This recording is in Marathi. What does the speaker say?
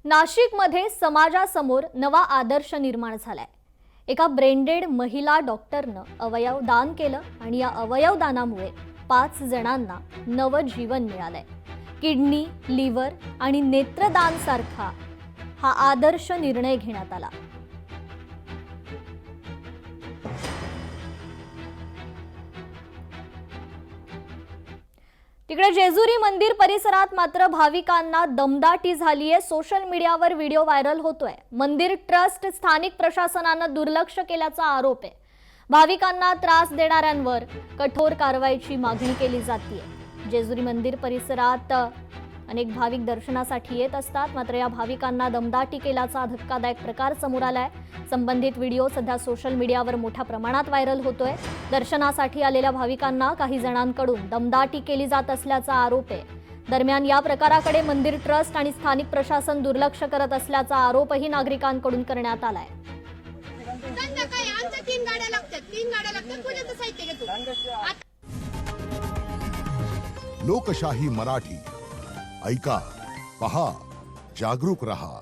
नाशिकमध्ये समाजासमोर नवा आदर्श निर्माण झालाय। एका ब्रेनडेड महिला डॉक्टरनं अवयव दान केलं आणि या अवयव दानामुळे 5 जणांना नवं जीवन मिळालंय। किडनी, लिव्हर आणि नेत्रदान सारखा हा आदर्श निर्णय घेण्यात आला। तिकडे जेजुरी मंदिर परिसरात मात्र भाविकांना दमदाटी झालीये। सोशल मीडियावर व्हिडिओ व्हायरल होतोय। मंदिर ट्रस्ट स्थानिक प्रशासनानं दुर्लक्ष केल्याचा आरोप आहे। भाविकांना त्रास देणाऱ्यांवर कठोर कारवाईची मागणी केली जातेय। जेजुरी मंदिर परिसरात अनेक भाविक दर्शनासाठी येत असतात, मात्र या भाविकांना दमदाटी केल्याचा धक्कादायक प्रकार समोर आलाय। संबंधित व्हिडिओ सध्या सोशल मीडियावर मोठ्या प्रमाणात व्हायरल होतोय। दर्शनासाठी आलेल्या भाविकांना काही जणांकडून दमदाटी केली जात असल्याचा आरोप आहे। दरम्यान या प्रकाराकडे मंदिर ट्रस्ट आणि स्थानिक प्रशासन दुर्लक्ष करत असल्याचा आरोपही नागरिकांकडून करण्यात आलाय। लोकशाही मराठी ऐका, पहा, जागरूक रहा।